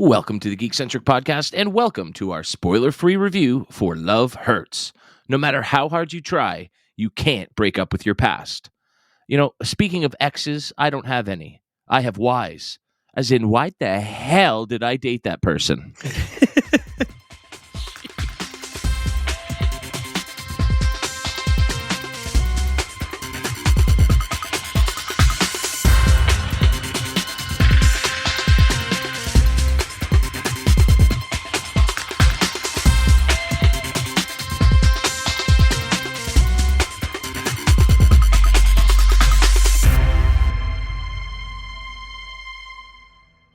Welcome to the Geekcentric podcast, and welcome to our spoiler-free review for Love Hurts. No matter how hard you try, you can't break up with your past. You know, speaking of exes, I don't have any. I have Ys. As in, why the hell did I date that person?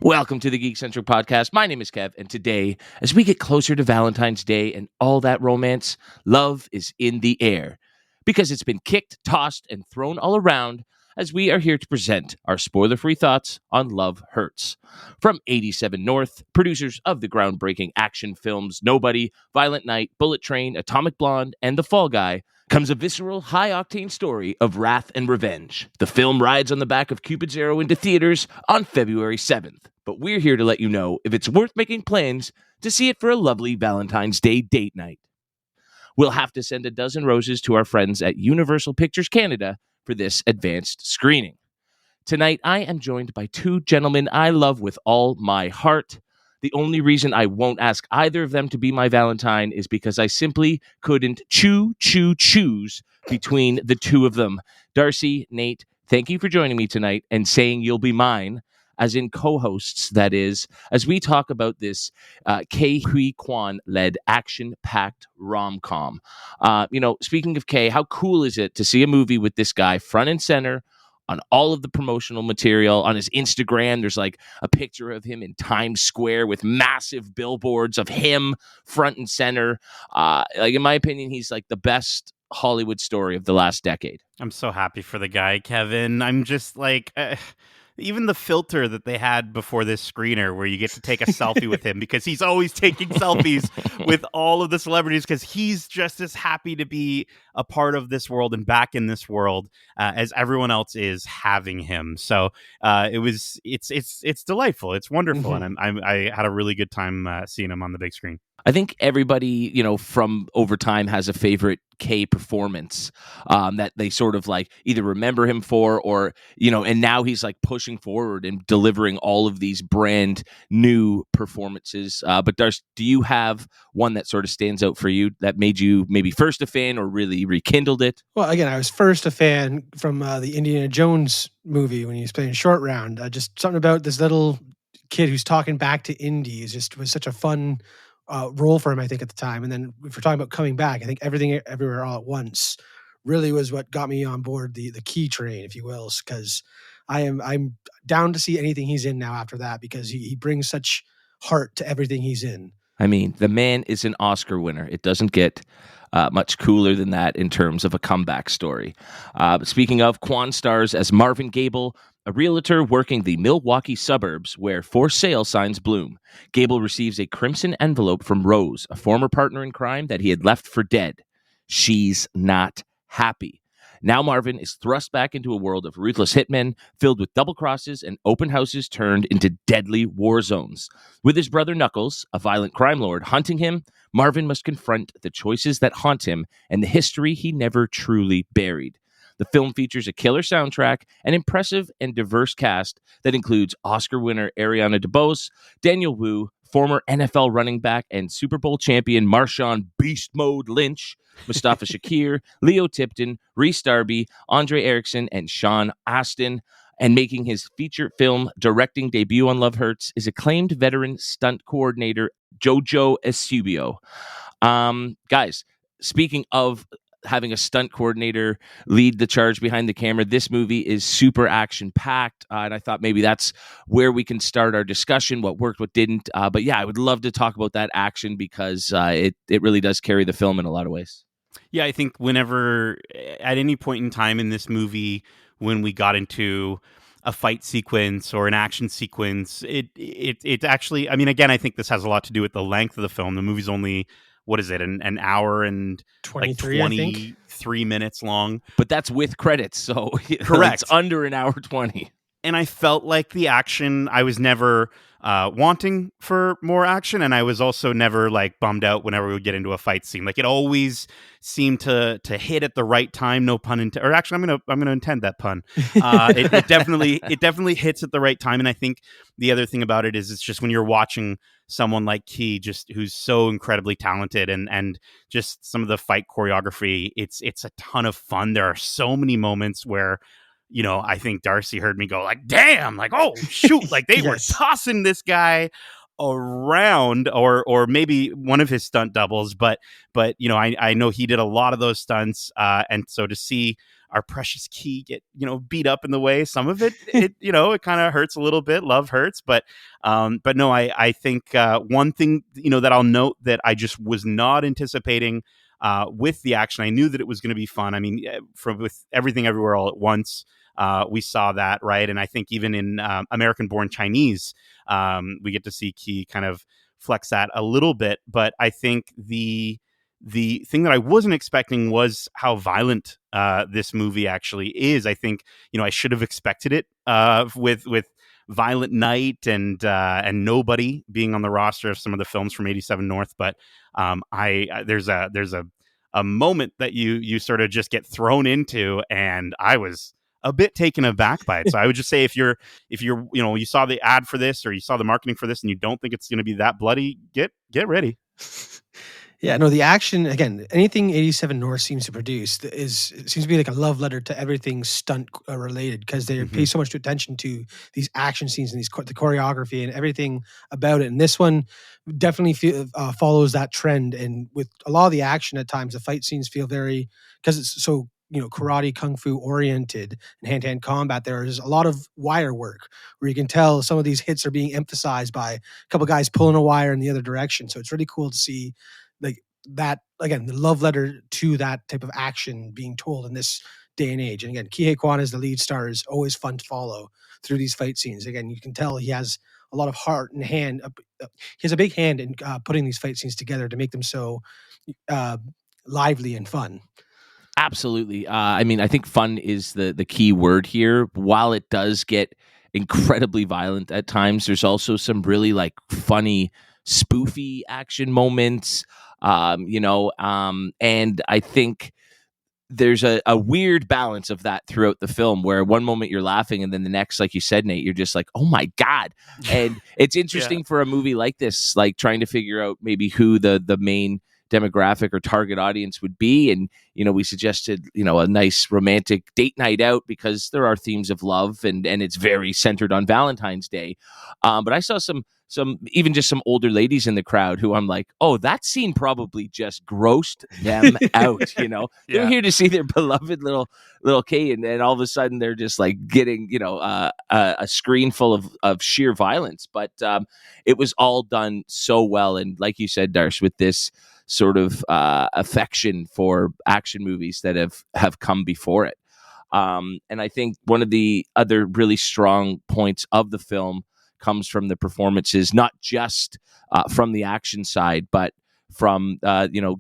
Welcome to the Geekcentric podcast. My name is Kev, and today, as we get closer to Valentine's Day and all that romance, love is in the air. Because it's been kicked, tossed, and thrown all around, as we are here to present our spoiler-free thoughts on Love Hurts. From 87 North, producers of the groundbreaking action films Nobody, Violent Night, Bullet Train, Atomic Blonde, and The Fall Guy, comes a visceral, high-octane story of wrath and revenge. The film rides on the back of Cupid's arrow into theaters on February 7th. But we're here to let you know if it's worth making plans to see it for a lovely Valentine's Day date night. We'll have to send a dozen roses to our friends at Universal Pictures Canada for this advanced screening. Tonight, I am joined by two gentlemen I love with all my heart. The only reason I won't ask either of them to be my Valentine is because I simply couldn't choose between the two of them. Darcy, Nate, thank you for joining me tonight and saying you'll be mine, as in co-hosts, that is, as we talk about this Quan-led action-packed rom-com. Speaking of K, how cool is it to see a movie with this guy front and center on all of the promotional material? On his Instagram, there's like a picture of him in Times Square with massive billboards of him front and center. In my opinion, he's like the best Hollywood story of the last decade. I'm so happy for the guy, Kevin. I'm just like... even the filter that they had before this screener where you get to take a selfie with him, because he's always taking selfies with all of the celebrities, because he's just as happy to be a part of this world and back in this world as everyone else is having him. So it's delightful. It's wonderful. Mm-hmm. And I had a really good time seeing him on the big screen. I think everybody, from over time has a favorite K performance that they sort of like either remember him for or, and now he's like pushing forward and delivering all of these brand new performances. But Darce, do you have one that sort of stands out for you that made you maybe first a fan or really rekindled it? Well, again, I was first a fan from the Indiana Jones movie when he was playing Short Round. Just something about this little kid who's talking back to Indy was such a fun role for him, I think, at the time. And then if we're talking about coming back, I think Everything Everywhere All at Once really was what got me on board the key train, if you will, because I'm down to see anything he's in now after that, because he brings such heart to everything he's in. I mean, the man is an Oscar winner. It doesn't get much cooler than that in terms of a comeback story. Speaking of, Quan stars as Marvin Gable, a realtor working the Milwaukee suburbs where for sale signs bloom. Gable receives a crimson envelope from Rose, a former partner in crime that he had left for dead. She's not happy. Now Marvin is thrust back into a world of ruthless hitmen filled with double crosses and open houses turned into deadly war zones. With his brother Knuckles, a violent crime lord, hunting him, Marvin must confront the choices that haunt him and the history he never truly buried. The film features a killer soundtrack, an impressive and diverse cast that includes Oscar winner Ariana DeBose, Daniel Wu, former NFL running back and Super Bowl champion Marshawn Beast Mode Lynch, Mustafa Shakir, Leo Tipton, Reese Darby, Andre Erickson, and Sean Astin. And making his feature film directing debut on Love Hurts is acclaimed veteran stunt coordinator Jojo Eusebio. Guys, speaking of having a stunt coordinator lead the charge behind the camera, this movie is super action-packed, and I thought maybe that's where we can start our discussion, what worked, what didn't. But yeah, I would love to talk about that action because it really does carry the film in a lot of ways. Yeah, I think whenever, at any point in time in this movie, when we got into a fight sequence or an action sequence, it actually, I mean, again, I think this has a lot to do with the length of the film. The movie's only, what is it, an hour and 23 minutes long. But that's with credits, so correct. It's under an hour 20. And I felt like the action, I was never wanting for more action, and I was also never like bummed out whenever we would get into a fight scene. Like it always seemed to hit at the right time. No pun intended. Or actually, I'm gonna intend that pun. It definitely hits at the right time, and I think the other thing about it is it's just when you're watching someone like Key, just who's so incredibly talented, and just some of the fight choreography, it's a ton of fun. There are so many moments where, I think Darcy heard me go like, damn, like, oh shoot, like they were Yes. tossing this guy around, or maybe one of his stunt doubles, but I know he did a lot of those stunts, and so to see our precious Key get beat up in the way, some of it it kind of hurts a little bit. Love hurts, but no, I think one thing that I'll note that I just was not anticipating with the action. I knew that it was going to be fun. I mean, with Everything Everywhere All at Once, we saw that, right? And I think even in American Born Chinese, we get to see Key kind of flex that a little bit. But I think the thing that I wasn't expecting was how violent this movie actually is. I think I should have expected it with Violent Night and Nobody being on the roster of some of the films from 87 North, but there's a moment that you sort of just get thrown into, and I was a bit taken aback by it. So I would just say if you're you saw the ad for this or you saw the marketing for this and you don't think it's going to be that bloody, get ready. Yeah, no, the action, again, anything 87 North seems to produce seems to be like a love letter to everything stunt related, because they pay so much attention to these action scenes and the choreography and everything about it. And this one definitely follows that trend. And with a lot of the action at times, the fight scenes feel very, because it's so karate kung fu oriented and hand-to-hand combat, there is a lot of wire work where you can tell some of these hits are being emphasized by a couple guys pulling a wire in the other direction. So it's really cool to see like that, again, the love letter to that type of action being told in this day and age. And again, Kihei Quan as the lead star is always fun to follow through these fight scenes. Again, you can tell he has a lot of heart and hand. He has a big hand in putting these fight scenes together to make them so lively and fun. Absolutely. I mean, I think fun is the key word here. While it does get incredibly violent at times, there's also some really like funny, spoofy action moments. And I think there's a weird balance of that throughout the film, where one moment you're laughing and then the next, like you said, Nate, you're just like, oh my God. And it's interesting for a movie like this, like trying to figure out maybe who the main demographic or target audience would be. And we suggested a nice romantic date night out, because there are themes of love, and it's very centered on Valentine's Day. But I saw some even just some older ladies in the crowd who I'm like, oh, that scene probably just grossed them out. They're here to see their beloved little Kay, and then all of a sudden they're just like getting a screen full of sheer violence. But it was all done so well, and like you said, Darsh, with this sort of affection for action movies that have come before it. And I think one of the other really strong points of the film comes from the performances, not just from the action side, but from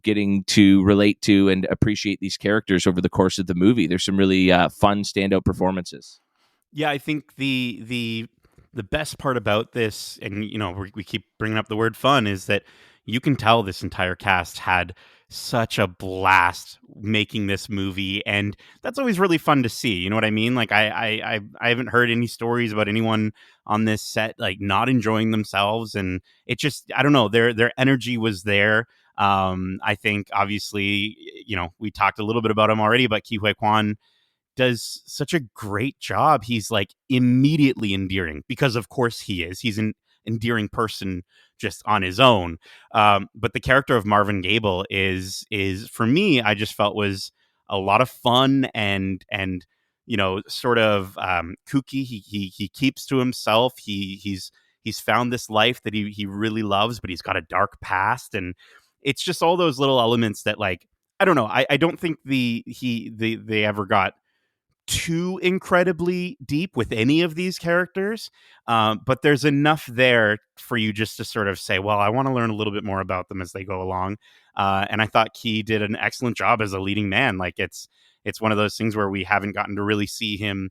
getting to relate to and appreciate these characters over the course of the movie. There's some really fun standout performances. Yeah, I think the best part about this, and we keep bringing up the word fun, is that you can tell this entire cast had such a blast making this movie, and that's always really fun to see. You know what I mean? Like I haven't heard any stories about anyone on this set like not enjoying themselves, and it just, I don't know, their energy was there. I think obviously we talked a little bit about him already, but Ke Huy Quan does such a great job. He's like immediately endearing, because of course he is. He's an endearing person just on his own. But the character of Marvin Gable is for me, I just felt was a lot of fun and sort of kooky. He keeps to himself. He's found this life that he really loves, but he's got a dark past, and it's just all those little elements that, like, I don't know. I don't think they ever got too incredibly deep with any of these characters, but there's enough there for you just to sort of say, well, I want to learn a little bit more about them as they go along. And I thought Key did an excellent job as a leading man. Like it's one of those things where we haven't gotten to really see him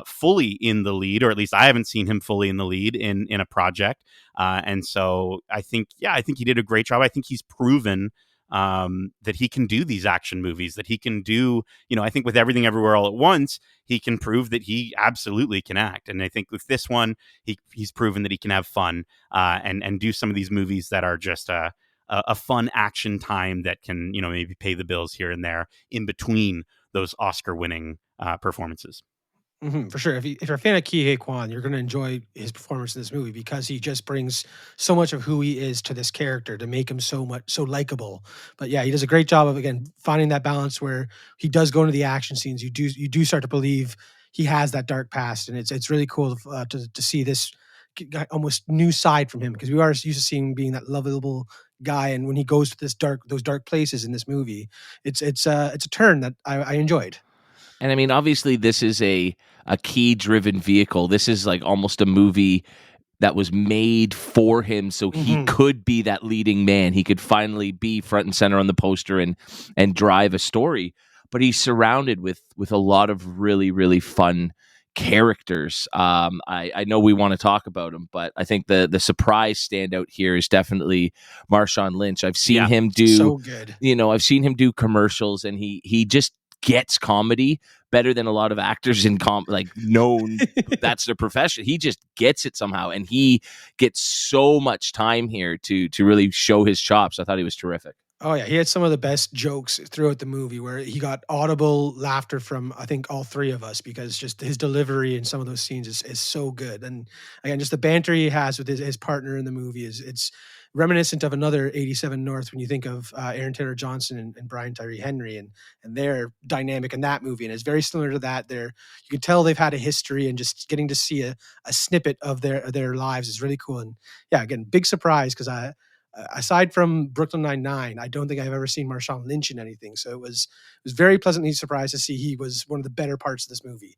fully in the lead, or at least I haven't seen him fully in the lead in a project. And so I think he did a great job. I think he's proven that he can do these action movies, that he can do, I think with Everything Everywhere All at Once, he can prove that he absolutely can act. And I think with this one, he's proven that he can have fun and do some of these movies that are just a fun action time that can, maybe pay the bills here and there in between those Oscar-winning performances. For sure. If you're a fan of Kihei Kwan, you're going to enjoy his performance in this movie because he just brings so much of who he is to this character to make him so likable. But yeah, he does a great job of, again, finding that balance where he does go into the action scenes. You do start to believe he has that dark past, and it's really cool to see this almost new side from him, because we are used to seeing him being that lovable guy, and when he goes to those dark places in this movie, it's a turn that I enjoyed. And I mean, obviously, this is a key-driven vehicle. This is like almost a movie that was made for him, so he could be that leading man. He could finally be front and center on the poster and drive a story. But he's surrounded with a lot of really, really fun characters. I know we want to talk about him, but I think the surprise standout here is definitely Marshawn Lynch. I've seen him do so good. I've seen him do commercials, and he just gets comedy better than a lot of actors in known that's their profession. He just gets it somehow, and he gets so much time here to really show his chops. I thought he was terrific. Oh yeah, he had some of the best jokes throughout the movie where he got audible laughter from, I think, all three of us, because just his delivery in some of those scenes is so good. And again, just the banter he has with his partner in the movie it's reminiscent of another 87 North when you think of Aaron Taylor Johnson and Brian Tyree Henry and their dynamic in that movie. And it's very similar to that. You can tell they've had a history, and just getting to see a snippet of their lives is really cool. And yeah, again, big surprise, because aside from Brooklyn Nine-Nine, I don't think I've ever seen Marshawn Lynch in anything. So it was very pleasantly surprised to see he was one of the better parts of this movie.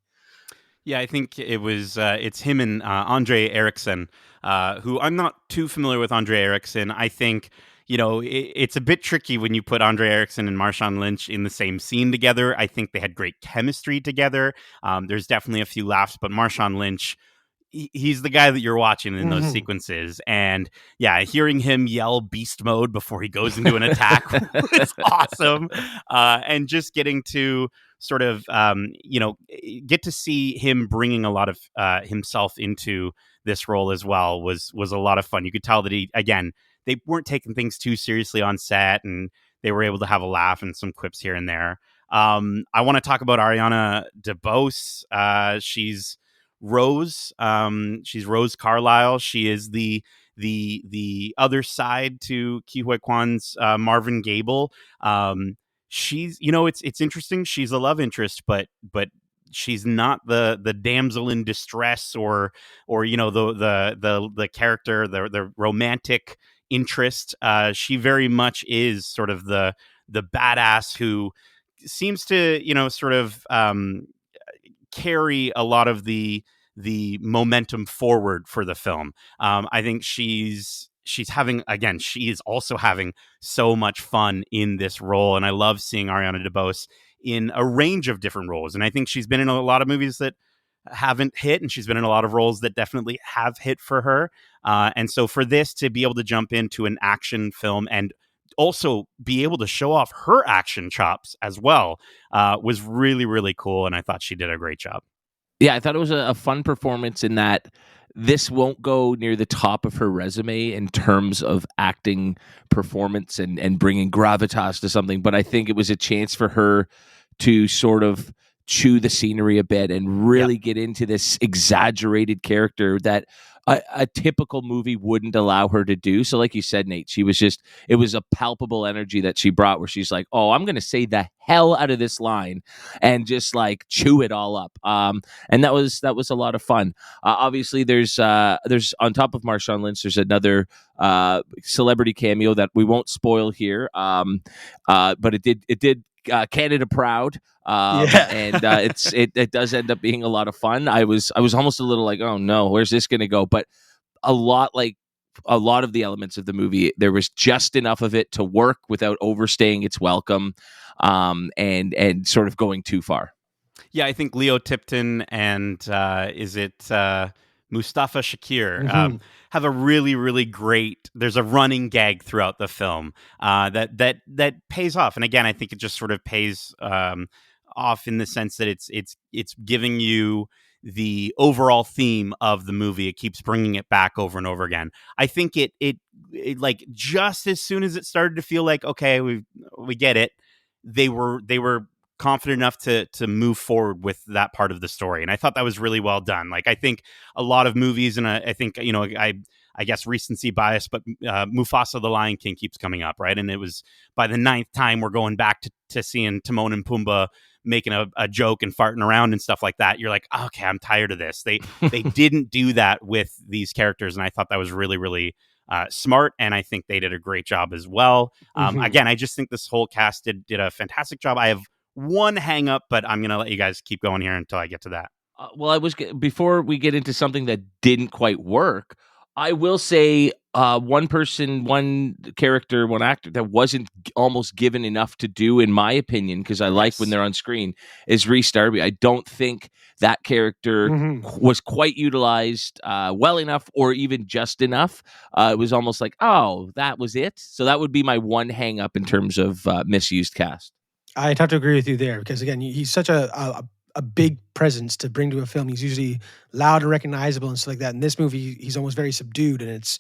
Yeah, I think it's him and Andre Erickson, who I'm not too familiar with. Andre Erickson, I think, it's a bit tricky when you put Andre Erickson and Marshawn Lynch in the same scene together. I think they had great chemistry together. There's definitely a few laughs, but Marshawn Lynch, he's the guy that you're watching in those sequences. And yeah, hearing him yell beast mode before he goes into an attack was awesome. And just getting to sort of, get to see him bringing a lot of himself into this role as well was a lot of fun. You could tell that they weren't taking things too seriously on set, and they were able to have a laugh and some quips here and there. I want to talk about Ariana DeBose. She's Rose. She's Rose Carlisle. She is the other side to Ke Huy Quan's Marvin Gable. She's, it's interesting. She's a love interest, but she's not the damsel in distress or the character, the romantic interest. She very much is sort of the badass who seems to sort of carry a lot of the momentum forward for the film. I think she's having, again, she is also having so much fun in this role, and I love seeing Ariana DeBose in a range of different roles. And I think she's been in a lot of movies that haven't hit, and she's been in a lot of roles that definitely have hit for her. And so for this to be able to jump into an action film and also be able to show off her action chops as well was really, really cool. And I thought she did a great job. Yeah, I thought it was a fun performance in that this won't go near the top of her resume in terms of acting performance and bringing gravitas to something. But I think it was a chance for her to sort of chew the scenery a bit and really get into this exaggerated character that a typical movie wouldn't allow her to do. So like you said, Nate, it was a palpable energy that she brought where she's like, oh, I'm going to say the hell out of this line and just like chew it all up. And that was a lot of fun. Obviously there's on top of Marshawn Lynch, there's another celebrity cameo that we won't spoil here. But it did Canada proud, and it does end up being a lot of fun. I was almost a little like, oh no, where's this going to go? But a lot of the elements of the movie, there was just enough of it to work without overstaying its welcome, and sort of going too far. Yeah, I think Leo Tipton and is it Mustafa Shakir Mhm. have a really, really great. There's a running gag throughout the film that pays off, and again, I think it just sort of pays off in the sense that it's giving you the overall theme of the movie. It keeps bringing it back over and over again. I think it like just as soon as it started to feel like okay, we get it. They were confident enough to move forward with that part of the story, and I thought that was really well done. Like I think a lot of movies, and I think I guess recency bias, but Mufasa the Lion King keeps coming up, right? And it was by the ninth time we're going back to seeing Timon and Pumbaa making a joke and farting around and stuff like that. You're like, okay, I'm tired of this. They didn't do that with these characters, and I thought that was really, really smart, and I think they did a great job as well. Mhm. Again, I just think this whole cast did a fantastic job. I have one hang up, but I'm going to let you guys keep going here until I get to that. Well, before we get into something that didn't quite work, I will say one person, one character, one actor that wasn't almost given enough to do, in my opinion, because I like when Yes. they're on screen, is Rhys Darby. I don't think that character Mhm. was quite utilized well enough or even just enough. It was almost like, oh, that was it. So that would be my one hang up in terms of misused cast. I'd have to agree with you there because again, he's such a big presence to bring to a film. He's usually loud and recognizable and stuff like that. In this movie, he's almost very subdued, and it's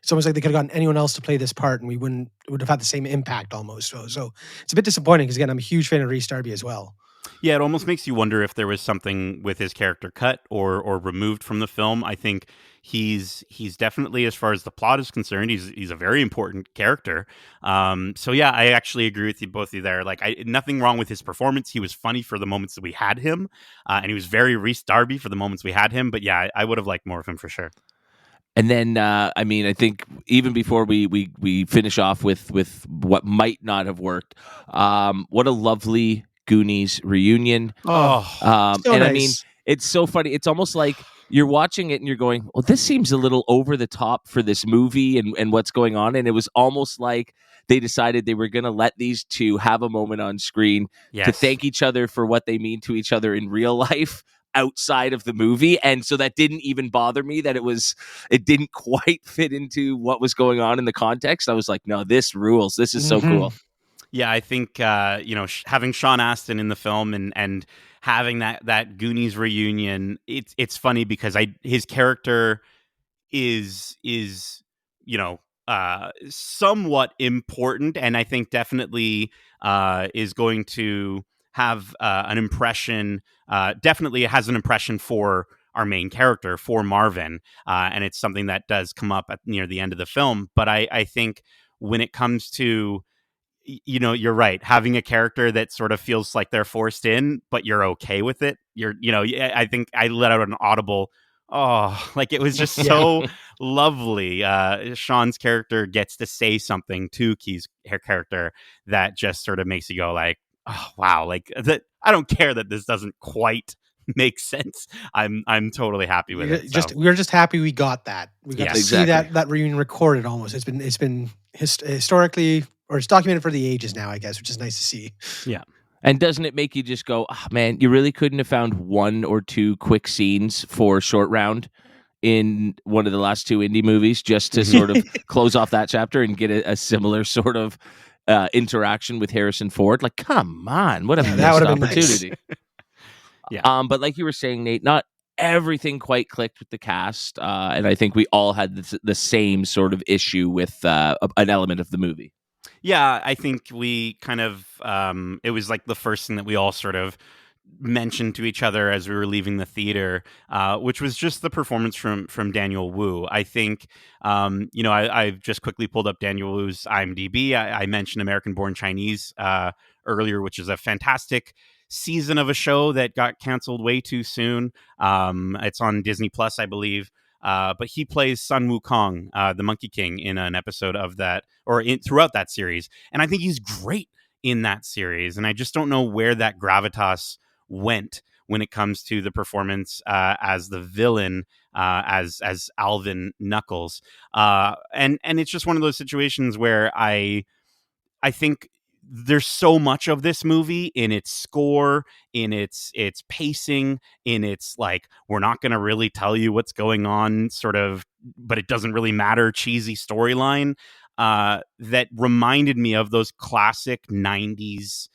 almost like they could have gotten anyone else to play this part, and we wouldn't it would have had the same impact almost. So it's a bit disappointing because again, I'm a huge fan of Rhys Darby as well. Yeah, it almost makes you wonder if there was something with his character cut or removed from the film. I think he's definitely, as far as the plot is concerned, he's a very important character. So yeah, I actually agree with you both of you there. Like, nothing wrong with his performance. He was funny for the moments that we had him, and he was very Rhys Darby for the moments we had him. But yeah, I would have liked more of him for sure. And then, I mean, I think even before we finish off with what might not have worked, what a lovely Goonies reunion. Oh, so And I mean, nice. it's so funny. It's almost like you're watching it and you're going, well, this seems a little over the top for this movie and what's going on. And it was almost like they decided they were going to let these two have a moment on screen to Yes. thank each other for what they mean to each other in real life outside of the movie. And so that didn't even bother me that it didn't quite fit into what was going on in the context. I was like, no, this rules. This is so Mhm. cool. Yeah, I think having Sean Astin in the film and having that Goonies reunion, it's funny because his character is you know somewhat important, and I think definitely is going to have an impression. Definitely has an impression for our main character, for Marvin, and it's something that does come up near the end of the film. But I think when it comes to you're right. Having a character that sort of feels like they're forced in, but you're okay with it. I think I let out an audible, oh, like it was just Yeah. so lovely. Sean's character gets to say something to Key's character that just sort of makes you go like, oh, wow. Like that. I don't care that this doesn't quite make sense. I'm totally happy with it. So We're just happy we got that. We got to yes. see Exactly. that reunion recorded almost. It's been historically or it's documented for the ages now, I guess, which is nice to see. Yeah. And doesn't it make you just go, oh, man, you really couldn't have found one or two quick scenes for Short Round in one of the last two indie movies just to sort of close off that chapter and get a similar sort of interaction with Harrison Ford? Like, come on, what a Yeah, that missed would have been nice. opportunity. Yeah. But like you were saying, Nate, not everything quite clicked with the cast. And I think we all had the same sort of issue with an element of the movie. Yeah, I think we kind of it was like the first thing that we all sort of mentioned to each other as we were leaving the theater, which was just the performance from Daniel Wu. I think I've just quickly pulled up Daniel Wu's IMDb. I mentioned American Born Chinese earlier, which is a fantastic season of a show that got canceled way too soon. It's on Disney Plus, I believe. But he plays Sun Wukong, the Monkey King, in an episode of that, or throughout that series, and I think he's great in that series. And I just don't know where that gravitas went when it comes to the performance as the villain, as Alvin Knuckles, and it's just one of those situations where I think there's so much of this movie in its score, in its pacing, in its like, we're not going to really tell you what's going on sort of, but it doesn't really matter, cheesy storyline, that reminded me of those classic 90s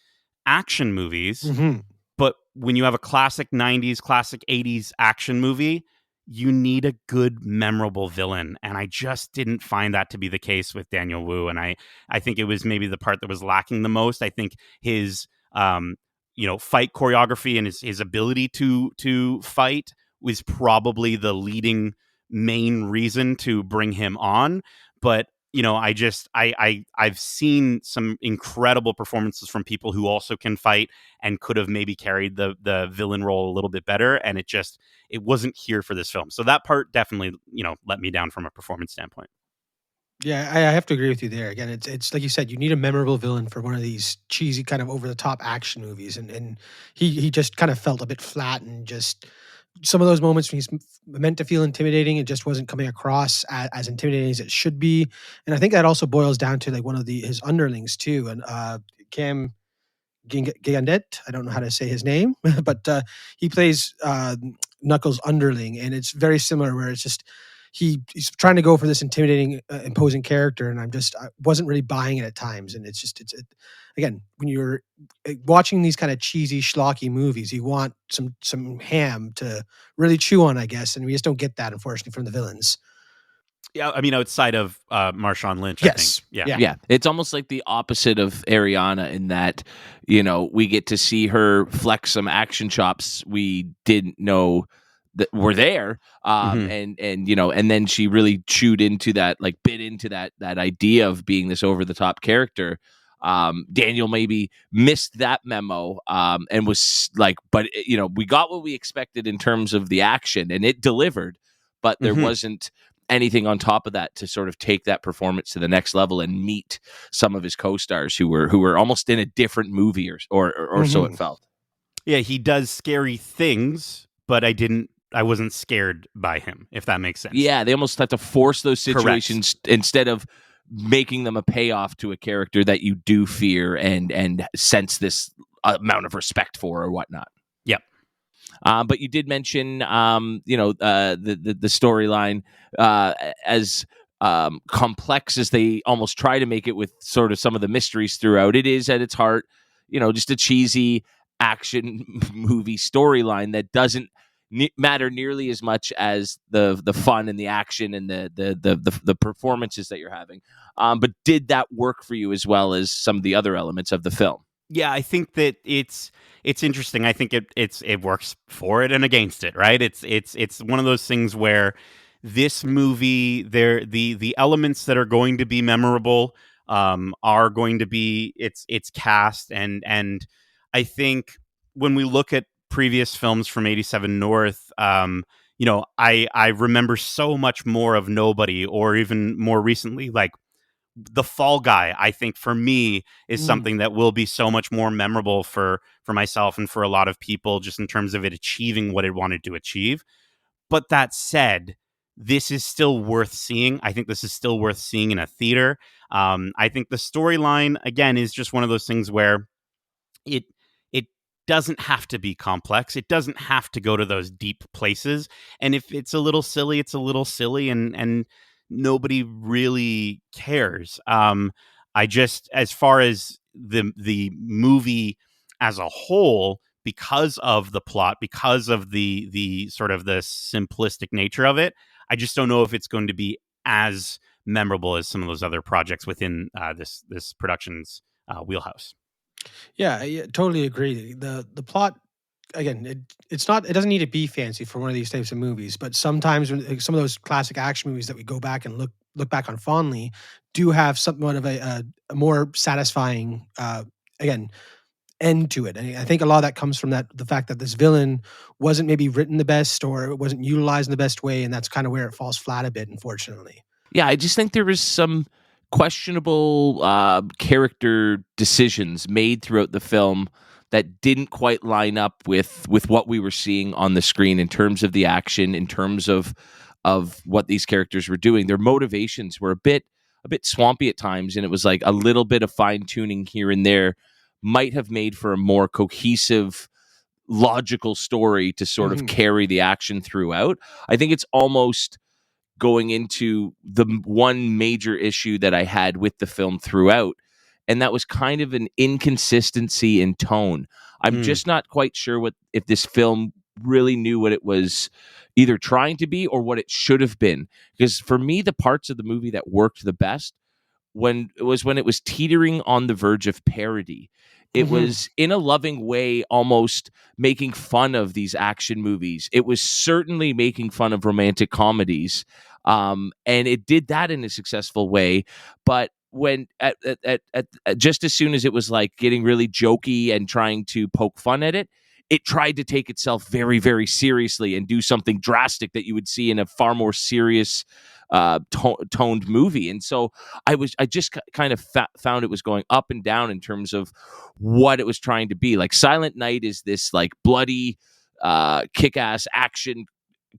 action movies. Mm-hmm. But when you have a classic 90s, classic 80s action movie, you need a good, memorable villain. And I just didn't find that to be the case with Daniel Wu. And I think it was maybe the part that was lacking the most. I think his, fight choreography and his ability to fight was probably the leading main reason to bring him on. But I've seen some incredible performances from people who also can fight and could have maybe carried the villain role a little bit better, and it wasn't here for this film. So that part definitely, let me down from a performance standpoint. Yeah, I have to agree with you there. Again, it's like you said, you need a memorable villain for one of these cheesy, kind of over the top action movies, and he just kind of felt a bit flat, and just some of those moments when he's meant to feel intimidating, it just wasn't coming across as intimidating as it should be. And I think that also boils down to like one of his underlings too, and Cam Gigandet. I don't know how to say his name, but he plays Knuckles' underling, and it's very similar. Where it's just he's trying to go for this intimidating, imposing character, and I wasn't really buying it at times. And it's again, when you're watching these kind of cheesy, schlocky movies, you want some ham to really chew on, I guess, and we just don't get that, unfortunately, from the villains. Yeah, I mean, outside of Marshawn Lynch, yes. I think. Yeah. It's almost like the opposite of Ariana in that, we get to see her flex some action chops we didn't know that were there. And then she really chewed into that, like bit into that idea of being this over the top character. Daniel maybe missed that memo and was like, but we got what we expected in terms of the action, and it delivered, but there wasn't anything on top of that to sort of take that performance to the next level and meet some of his co-stars who were almost in a different movie or so it felt. Yeah, he does scary things, but I wasn't scared by him, if that makes sense. Yeah, they almost have to force those situations instead of making them a payoff to a character that you do fear and sense this amount of respect for or whatnot. Yep. But you did mention, the storyline as complex as they almost try to make it with sort of some of the mysteries throughout. It is at its heart, just a cheesy action movie storyline that doesn't matter nearly as much as the fun and the action and the performances that you're having. But did that work for you as well as some of the other elements of the film? Yeah, I think that it's interesting. I think it works for it and against it, right? It's one of those things where this movie, the elements that are going to be memorable are going to be its cast, and I think when we look at previous films from 87 North, I remember so much more of Nobody, or even more recently, like The Fall Guy. I think for me is something that will be so much more memorable for myself and for a lot of people, just in terms of it achieving what it wanted to achieve. But that said, this is still worth seeing. I think this is still worth seeing in a theater. I think the storyline, again, is just one of those things where it doesn't have to be complex. It doesn't have to go to those deep places. And if it's a little silly, it's a little silly, and nobody really cares. As far as the movie as a whole, because of the plot, because of the sort of the simplistic nature of it, I just don't know if it's going to be as memorable as some of those other projects within this production's wheelhouse. Yeah, totally agree. The plot, again, it doesn't need to be fancy for one of these types of movies, but sometimes when some of those classic action movies that we go back and look back on fondly do have somewhat of a more satisfying again end to it. And I think a lot of that comes from the fact that this villain wasn't maybe written the best, or it wasn't utilized in the best way, and that's kind of where it falls flat a bit, unfortunately. Yeah, I just think there was some questionable character decisions made throughout the film that didn't quite line up with what we were seeing on the screen in terms of the action, in terms of what these characters were doing. Their motivations were a bit a bit swampy at times, and it was like a little bit of fine tuning here and there might have made for a more cohesive, logical story to sort of carry the action throughout. I think it's almost going into the one major issue that I had with the film throughout, and that was kind of an inconsistency in tone. I'm just not quite sure if this film really knew what it was either trying to be or what it should have been. Because for me, the parts of the movie that worked the best when it was teetering on the verge of parody. It was in a loving way almost making fun of these action movies. It was certainly making fun of romantic comedies. And it did that in a successful way. But when at just as soon as it was like getting really jokey and trying to poke fun at it, it tried to take itself very, very seriously and do something drastic that you would see in a far more serious toned movie. And so I just kind of found it was going up and down in terms of what it was trying to be. Like Silent Night is this like bloody kick-ass action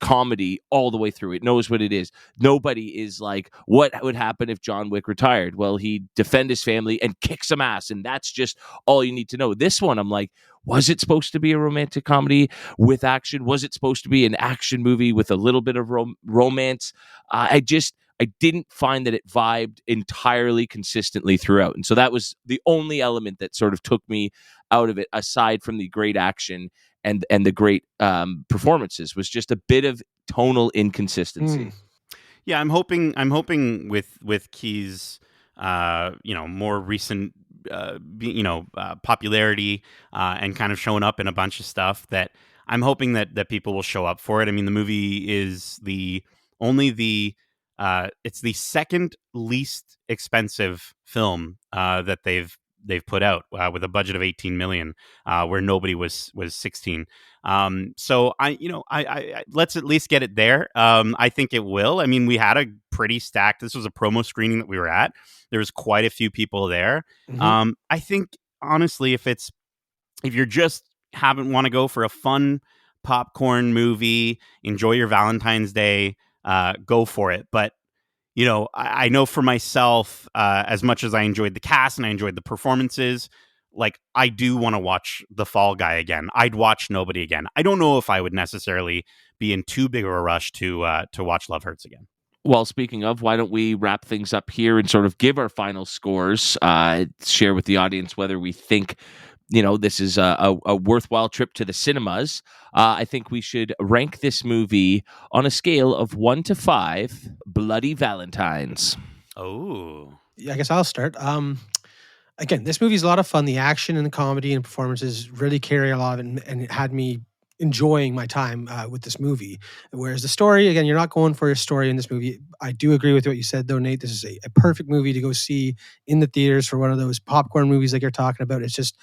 comedy all the way through. It knows what it is. Nobody is like, what would happen if John Wick retired? Well, he'd defend his family and kick some ass, and that's just all you need to know. This one, I'm like, was it supposed to be a romantic comedy with action? Was it supposed to be an action movie with a little bit of romance? I didn't find that it vibed entirely consistently throughout. And so that was the only element that sort of took me out of it, aside from the great action and the great performances, was just a bit of tonal inconsistency. Yeah, I'm hoping with Key's more recent popularity and kind of showing up in a bunch of stuff, that I'm hoping that people will show up for it. I mean, the movie is it's the second least expensive film that they've put out, with a budget of 18 million, where nobody was 16. So I let's at least get it there. I think it will. I mean, we had a pretty stacked. This was a promo screening that we were at. There was quite a few people there. I think honestly, if you're just want to go for a fun popcorn movie, enjoy your Valentine's Day, go for it. But I know for myself, as much as I enjoyed the cast and I enjoyed the performances, like I do want to watch The Fall Guy again. I'd watch Nobody again. I don't know if I would necessarily be in too big of a rush to watch Love Hurts again. Well, speaking of, why don't we wrap things up here and sort of give our final scores, share with the audience whether we think this is a worthwhile trip to the cinemas. I think we should rank this movie on a scale of 1 to 5 Bloody Valentines. Oh. Yeah, I guess I'll start. Again, this movie's a lot of fun. The action and the comedy and performances really carry a lot of it, and it had me enjoying my time with this movie. Whereas the story, again, you're not going for a story in this movie. I do agree with what you said, though, Nate. This is a perfect movie to go see in the theaters for one of those popcorn movies like you're talking about. It's just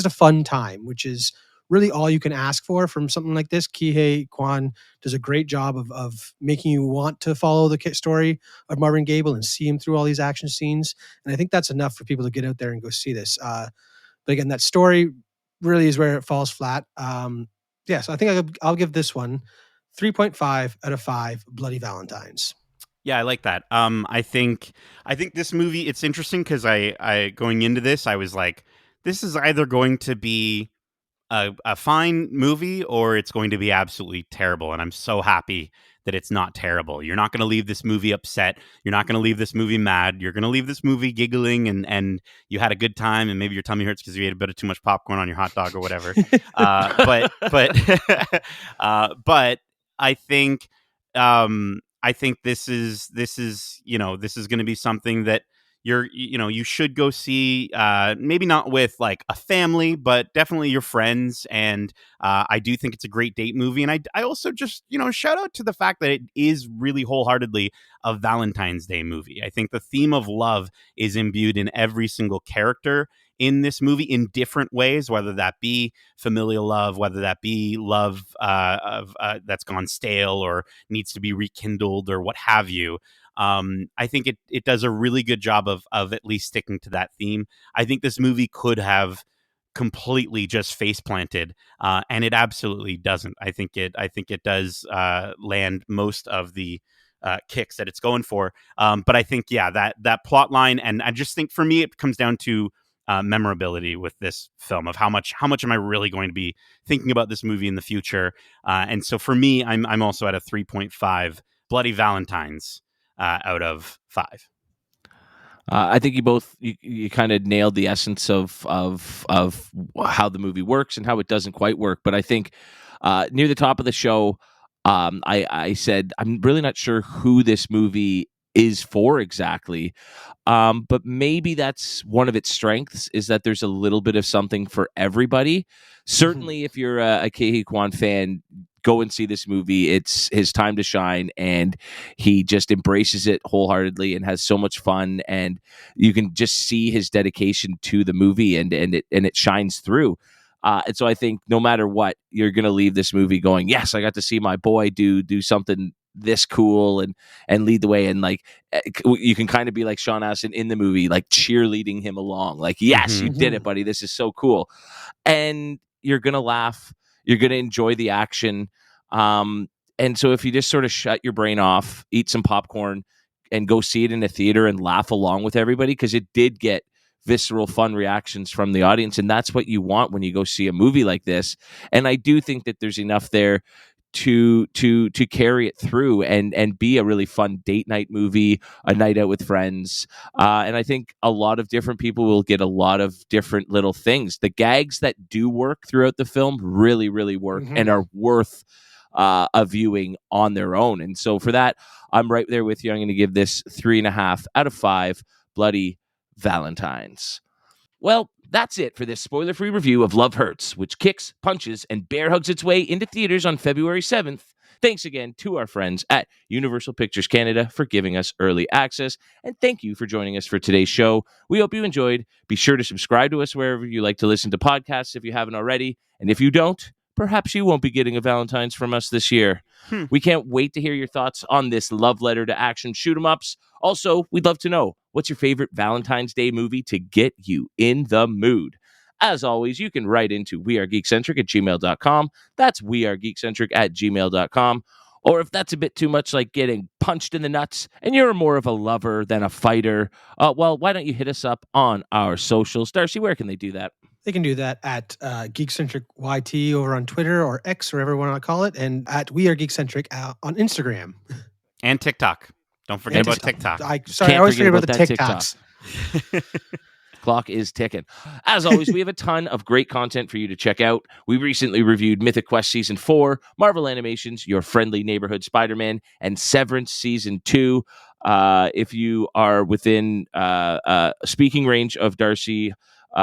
a fun time, which is really all you can ask for from something like this. Kihei Quan does a great job of making you want to follow the story of Marvin Gable and see him through all these action scenes. And I think that's enough for people to get out there and go see this. But again, that story really is where it falls flat. So I think I'll give this one 3.5 out of 5 Bloody Valentines. Yeah, I like that. I think this movie, it's interesting because I going into this, I was like, this is either going to be a fine movie or it's going to be absolutely terrible. And I'm so happy that it's not terrible. You're not going to leave this movie upset. You're not going to leave this movie mad. You're going to leave this movie giggling and you had a good time, and maybe your tummy hurts because you ate a bit of too much popcorn on your hot dog or whatever. But I think this is going to be something that you should go see, maybe not with like a family, but definitely your friends. And I do think it's a great date movie. And I also just, shout out to the fact that it is really wholeheartedly a Valentine's Day movie. I think the theme of love is imbued in every single character in this movie in different ways, whether that be familial love, whether that be love that's gone stale or needs to be rekindled or what have you. I think it does a really good job of at least sticking to that theme. I think this movie could have completely just face planted, and it absolutely doesn't. I think it does land most of the kicks that it's going for. But I think, that plot line, and I just think for me, it comes down to memorability with this film of how much am I really going to be thinking about this movie in the future. And so for me, I'm also at a 3.5 Bloody Valentines out of 5. I think you kind of nailed the essence of how the movie works and how it doesn't quite work. But I think near the top of the show, I said I'm really not sure who this movie is for exactly. But maybe that's one of its strengths, is that there's a little bit of something for everybody. Certainly, if you're a Ke Huy Quan fan, go and see this movie. It's his time to shine, and he just embraces it wholeheartedly and has so much fun. And you can just see his dedication to the movie, and it shines through. And so I think no matter what, you're going to leave this movie going, yes, I got to see my boy do something this cool and lead the way. And like, you can kind of be like Sean Astin in the movie, like cheerleading him along. Like, yes, you did it, buddy. This is so cool. And you're going to laugh. You're going to enjoy the action. And so if you just sort of shut your brain off, eat some popcorn, and go see it in a theater and laugh along with everybody, because it did get visceral, fun reactions from the audience. And that's what you want when you go see a movie like this. And I do think that there's enough there to carry it through and be a really fun date night movie, a night out with friends. And I think a lot of different people will get a lot of different little things. The gags that do work throughout the film really, really work and are worth a viewing on their own. And so for that, I'm right there with you. I'm going to give this 3.5 out of 5 Bloody Valentines. Well, that's it for this spoiler-free review of Love Hurts, which kicks, punches, and bear hugs its way into theaters on February 7th. Thanks again to our friends at Universal Pictures Canada for giving us early access, and thank you for joining us for today's show. We hope you enjoyed. Be sure to subscribe to us wherever you like to listen to podcasts if you haven't already, and if you don't, perhaps you won't be getting a Valentine's from us this year. We can't wait to hear your thoughts on this love letter to action shoot-'em-ups. Also, we'd love to know, what's your favorite Valentine's Day movie to get you in the mood? As always, you can write into wearegeekcentric@gmail.com. That's wearegeekcentric@gmail.com. Or if that's a bit too much like getting punched in the nuts and you're more of a lover than a fighter, well, why don't you hit us up on our socials? Darcy, where can they do that? They can do that at Geekcentric YT over on Twitter or X, or whatever you want to call it, and at We Are Geekcentric on Instagram. And TikTok. Don't forget about TikTok. I always forget about the TikToks. Clock is ticking. As always, we have a ton of great content for you to check out. We recently reviewed Mythic Quest Season 4, Marvel Animations, Your Friendly Neighborhood Spider-Man, and Severance Season 2. If you are within speaking range of Darcy,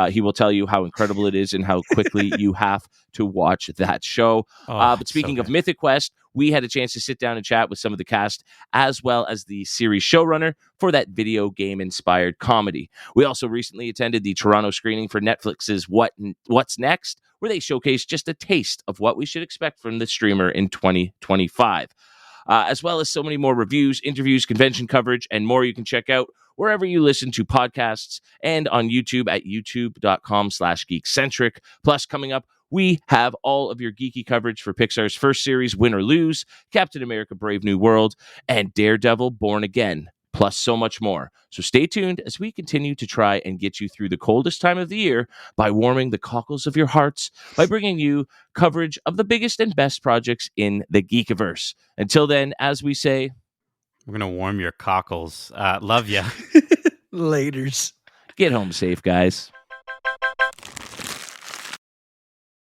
he will tell you how incredible it is and how quickly you have to watch that show. But speaking of Mythic Quest, we had a chance to sit down and chat with some of the cast as well as the series showrunner for that video game-inspired comedy. We also recently attended the Toronto screening for Netflix's What's Next, where they showcased just a taste of what we should expect from the streamer in 2025. As well as so many more reviews, interviews, convention coverage, and more you can check out wherever you listen to podcasts and on YouTube at youtube.com/geekcentric. Plus, coming up, we have all of your geeky coverage for Pixar's first series, Win or Lose, Captain America Brave New World, and Daredevil Born Again, plus so much more. So stay tuned as we continue to try and get you through the coldest time of the year by warming the cockles of your hearts by bringing you coverage of the biggest and best projects in the Geekiverse. Until then, as we say, we're going to warm your cockles. Love ya. Laters. Get home safe, guys.